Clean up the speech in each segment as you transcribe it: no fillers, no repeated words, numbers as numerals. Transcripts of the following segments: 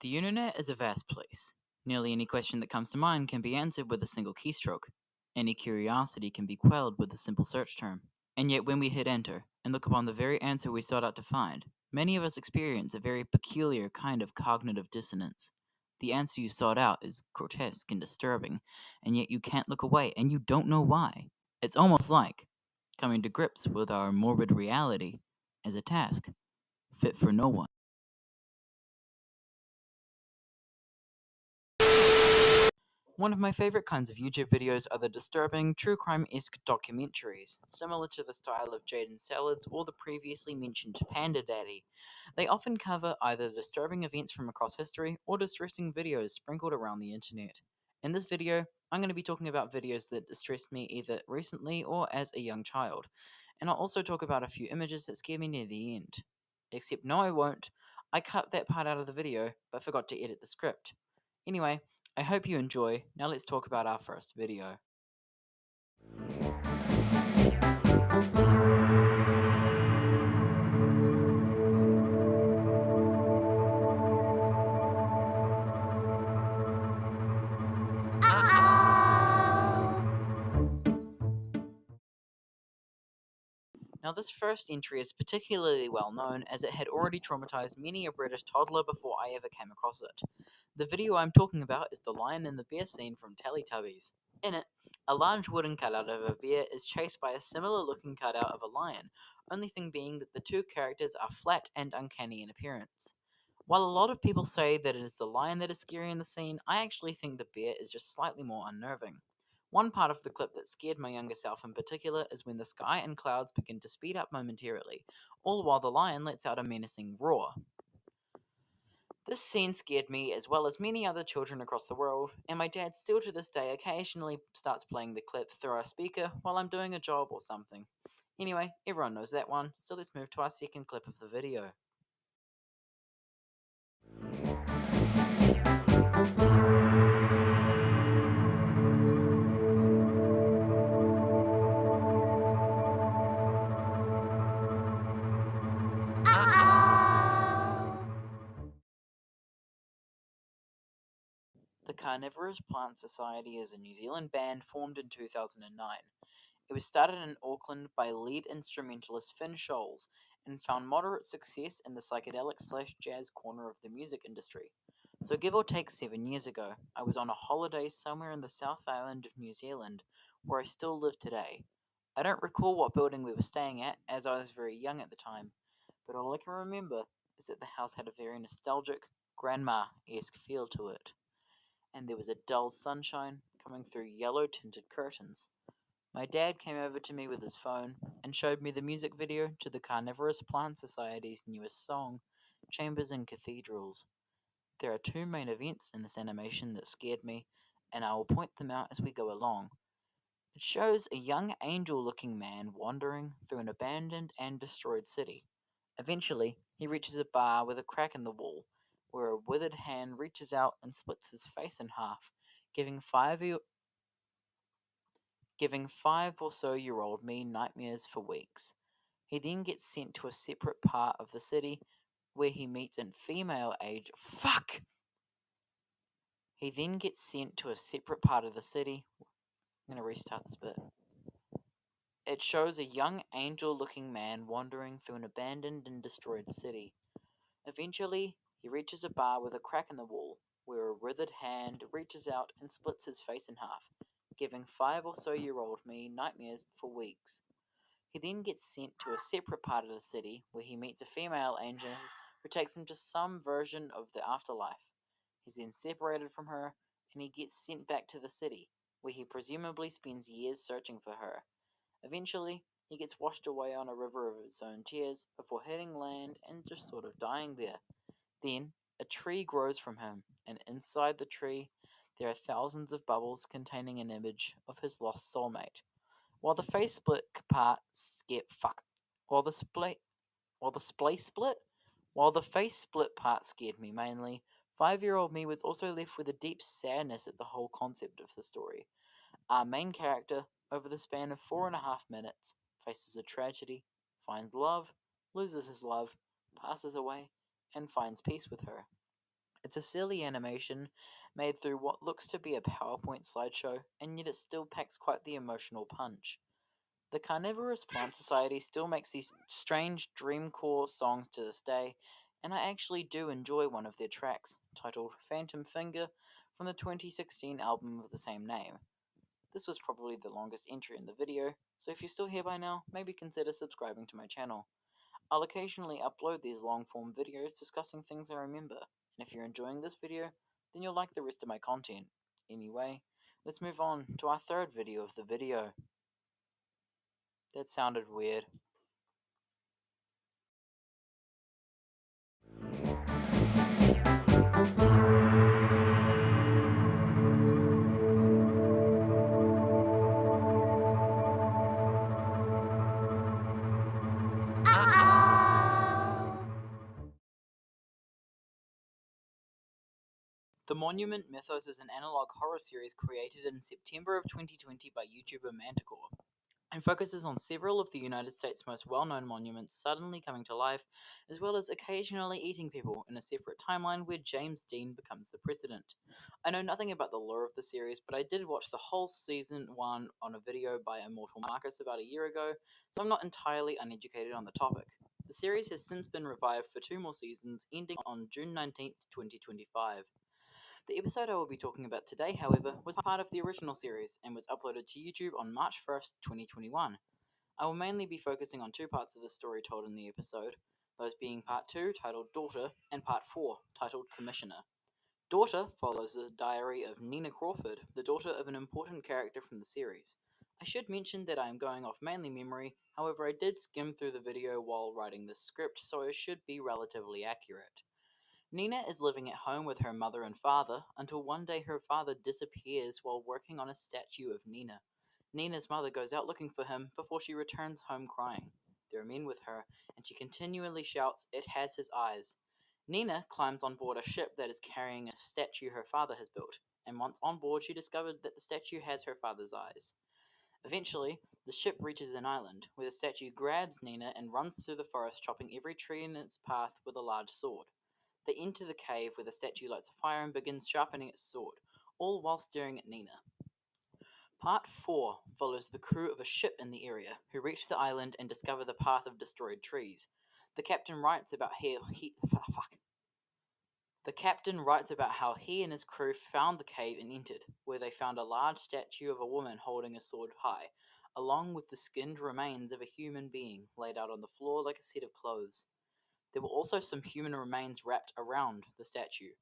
The internet is a vast place. Nearly any question that comes to mind can be answered with a single keystroke. Any curiosity can be quelled with a simple search term. And yet, when we hit enter and look upon the very answer we sought out to find, many of us experience a very peculiar kind of cognitive dissonance. The answer you sought out is grotesque and disturbing, and yet you can't look away and you don't know why. It's almost like coming to grips with our morbid reality as a task fit for no one. One of my favorite kinds of YouTube videos are the disturbing, true crime-esque documentaries, similar to the style of Jaden Salads or the previously mentioned Panda Daddy. They often cover either disturbing events from across history or distressing videos sprinkled around the internet. In this video, I'm going to be talking about videos that distressed me either recently or as a young child, and I'll also talk about a few images that scared me near the end. Except no, I won't. I cut that part out of the video, but forgot to edit the script. Anyway, I hope you enjoy. Now let's talk about our first video. Now, this first entry is particularly well known as it had already traumatized many a British toddler before I ever came across it. The video I'm talking about is the lion and the bear scene from Teletubbies. In it, a large wooden cutout of a bear is chased by a similar looking cutout of a lion, only thing being that the two characters are flat and uncanny in appearance. While a lot of people say that it is the lion that is scary in the scene, I actually think the bear is just slightly more unnerving. One part of the clip that scared my younger self in particular is when the sky and clouds begin to speed up momentarily, all while the lion lets out a menacing roar. This scene scared me as well as many other children across the world, and my dad still to this day occasionally starts playing the clip through our speaker while I'm doing a job or something. Anyway, everyone knows that one, so let's move to our second clip of the video. The Carnivorous Plant Society is a New Zealand band formed in 2009. It was started in Auckland by lead instrumentalist Finn Scholes and found moderate success in the psychedelic/jazz corner of the music industry. So, give or take 7 years ago, I was on a holiday somewhere in the South Island of New Zealand, where I still live today. I don't recall what building we were staying at, as I was very young at the time, but all I can remember is that the house had a very nostalgic, grandma-esque feel to it, and there was a dull sunshine coming through yellow-tinted curtains. My dad came over to me with his phone and showed me the music video to the Carnivorous Plant Society's newest song, Chambers and Cathedrals. There are two main events in this animation that scared me, and I will point them out as we go along. It shows a young angel looking man wandering through an abandoned and destroyed city. Eventually, he reaches a bar with a crack in the wall, where a withered hand reaches out and splits his face in half, giving giving 5 or so-year-old me nightmares for weeks. He then gets sent to a separate part of the city where he meets a female age. Fuck! He then gets sent to a separate part of the city. I'm gonna restart this bit. It shows a young angel looking man wandering through an abandoned and destroyed city. Eventually, he reaches a bar with a crack in the wall, where a withered hand reaches out and splits his face in half, giving 5 or so-year-old me nightmares for weeks. He then gets sent to a separate part of the city where he meets a female angel who takes him to some version of the afterlife. He's then separated from her and he gets sent back to the city, where he presumably spends years searching for her. Eventually, he gets washed away on a river of his own tears before hitting land and just sort of dying there. Then, a tree grows from him, and inside the tree, there are thousands of bubbles containing an image of his lost soulmate. While the face split part get fuck. While the split while the splay split While the face split part scared me mainly, 5-year-old me was also left with a deep sadness at the whole concept of the story. Our main character, over the span of 4.5 minutes, faces a tragedy, finds love, loses his love, passes away, and finds peace with her. It's a silly animation made through what looks to be a PowerPoint slideshow, and yet it still packs quite the emotional punch. The Carnivorous Plant Society still makes these strange dreamcore songs to this day, and I actually do enjoy one of their tracks, titled Phantom Finger, from the 2016 album of the same name. This was probably the longest entry in the video, so if you're still here by now, maybe consider subscribing to my channel. I'll occasionally upload these long form videos discussing things I remember, and if you're enjoying this video, then you'll like the rest of my content. Anyway, let's move on to our third video of the video. That sounded weird. The Monument Mythos is an analog horror series created in September of 2020 by YouTuber Manticore, and focuses on several of the United States' most well-known monuments suddenly coming to life, as well as occasionally eating people in a separate timeline where James Dean becomes the president. I know nothing about the lore of the series, but I did watch the whole season 1 on a video by Immortal Marcus about a year ago, so I'm not entirely uneducated on the topic. The series has since been revived for 2 more seasons, ending on June 19th, 2025. The episode I will be talking about today, however, was part of the original series and was uploaded to YouTube on March 1st, 2021. I will mainly be focusing on 2 parts of the story told in the episode, those being Part 2, titled Daughter, and Part 4, titled Commissioner. Daughter follows the diary of Nina Crawford, the daughter of an important character from the series. I should mention that I am going off mainly memory, however I did skim through the video while writing this script, so it should be relatively accurate. Nina is living at home with her mother and father until one day her father disappears while working on a statue of Nina. Nina's mother goes out looking for him before she returns home crying. There are men with her, and she continually shouts, "It has his eyes." Nina climbs on board a ship that is carrying a statue her father has built, and once on board she discovered that the statue has her father's eyes. Eventually, the ship reaches an island, where the statue grabs Nina and runs through the forest, chopping every tree in its path with a large sword. They enter the cave where the statue lights a fire and begins sharpening its sword, all while staring at Nina. Part 4 follows the crew of a ship in the area, who reach the island and discover the path of destroyed trees. The captain writes about how he and his crew found the cave and entered, where they found a large statue of a woman holding a sword high, along with the skinned remains of a human being laid out on the floor like a set of clothes. There were also some human remains wrapped around the statue.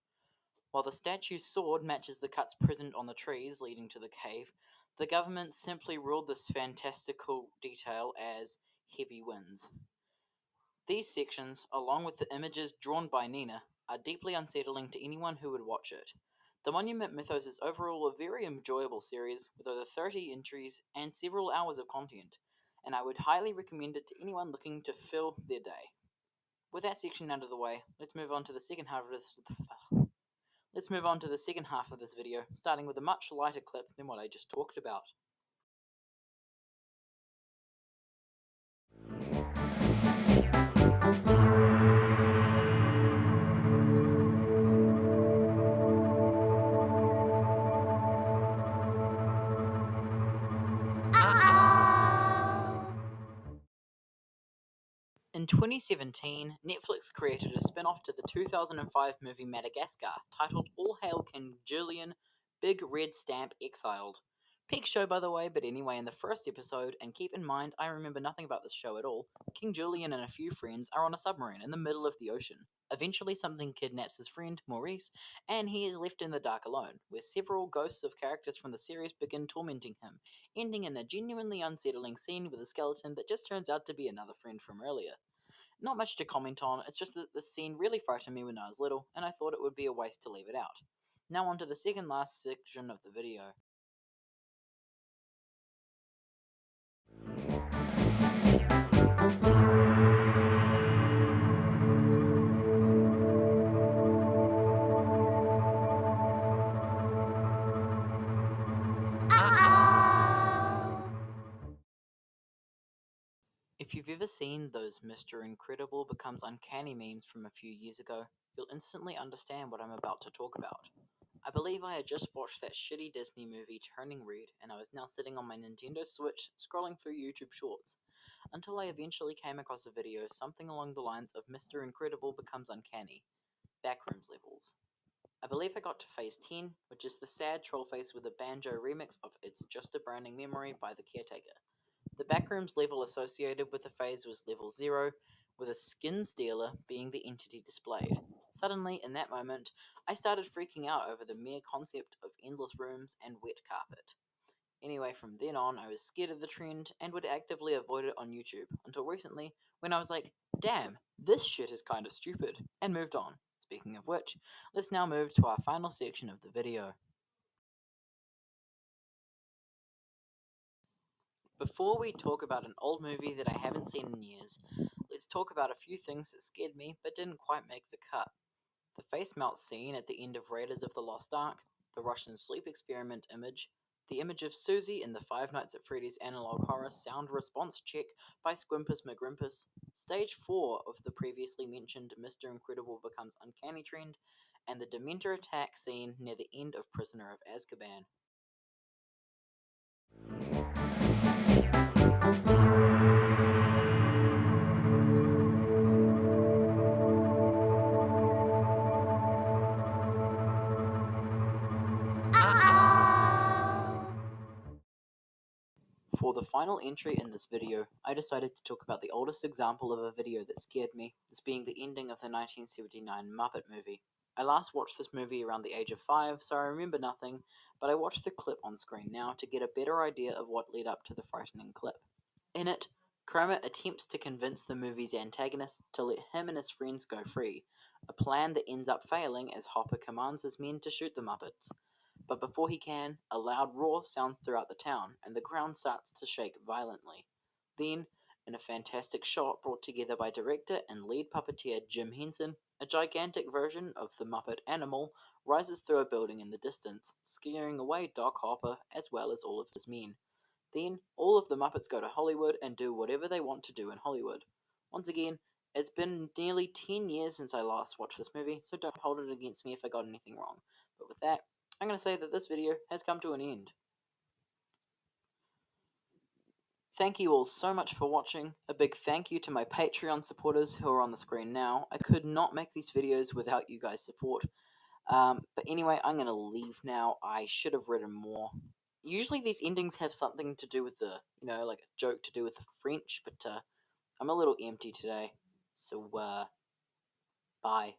While the statue's sword matches the cuts present on the trees leading to the cave, the government simply ruled this fantastical detail as heavy winds. These sections, along with the images drawn by Nina, are deeply unsettling to anyone who would watch it. The Monument Mythos is overall a very enjoyable series with over 30 entries and several hours of content, and I would highly recommend it to anyone looking to fill their day. With that section out of the way, let's move on to the second half of this video, starting with a much lighter clip than what I just talked about. In 2017, Netflix created a spin-off to the 2005 movie Madagascar, titled All Hail King Julian, Big Red Stamp Exiled. Peak show, by the way, but anyway, in the first episode, and keep in mind I remember nothing about this show at all, King Julian and a few friends are on a submarine in the middle of the ocean. Eventually something kidnaps his friend, Maurice, and he is left in the dark alone, where several ghosts of characters from the series begin tormenting him, ending in a genuinely unsettling scene with a skeleton that just turns out to be another friend from earlier. Not much to comment on, it's just that the scene really frightened me when I was little, and I thought it would be a waste to leave it out. Now on to the second last section of the video. If you've ever seen those Mr. Incredible becomes uncanny memes from a few years ago, you'll instantly understand what I'm about to talk about. I believe I had just watched that shitty Disney movie Turning Red, and I was now sitting on my Nintendo Switch scrolling through YouTube Shorts, until I eventually came across a video something along the lines of Mr. Incredible becomes uncanny. Backrooms levels. I believe I got to phase 10, which is the sad troll face with a banjo remix of It's Just a Branding Memory by The Caretaker. The backrooms level associated with the phase was level 0, with a skin stealer being the entity displayed. Suddenly, in that moment, I started freaking out over the mere concept of endless rooms and wet carpet. Anyway, from then on, I was scared of the trend and would actively avoid it on YouTube, until recently, when I was like, damn, this shit is kinda stupid, and moved on. Speaking of which, let's now move to our final section of the video. Before we talk about an old movie that I haven't seen in years, let's talk about a few things that scared me but didn't quite make the cut. The face melt scene at the end of Raiders of the Lost Ark, the Russian sleep experiment image, the image of Susie in the Five Nights at Freddy's analog horror sound response check by Squimpus McGrimpus, stage 4 of the previously mentioned Mr. Incredible becomes uncanny trend, and the Dementor attack scene near the end of Prisoner of Azkaban. For the final entry in this video, I decided to talk about the oldest example of a video that scared me, this being the ending of the 1979 Muppet movie. I last watched this movie around the age of 5, so I remember nothing, but I watched the clip on screen now to get a better idea of what led up to the frightening clip. In it, Kermit attempts to convince the movie's antagonist to let him and his friends go free, a plan that ends up failing as Hopper commands his men to shoot the Muppets. But before he can, a loud roar sounds throughout the town, and the ground starts to shake violently. Then, in a fantastic shot brought together by director and lead puppeteer Jim Henson, a gigantic version of the Muppet animal rises through a building in the distance, scaring away Doc Hopper as well as all of his men. Then, all of the Muppets go to Hollywood and do whatever they want to do in Hollywood. Once again, it's been nearly 10 years since I last watched this movie, so don't hold it against me if I got anything wrong. But with that, I'm going to say that this video has come to an end. Thank you all so much for watching. A big thank you to my Patreon supporters who are on the screen now. I could not make these videos without you guys' support. But anyway, I'm going to leave now. I should have written more. Usually these endings have something to do with the, like a joke to do with the French, but I'm a little empty today. So, bye.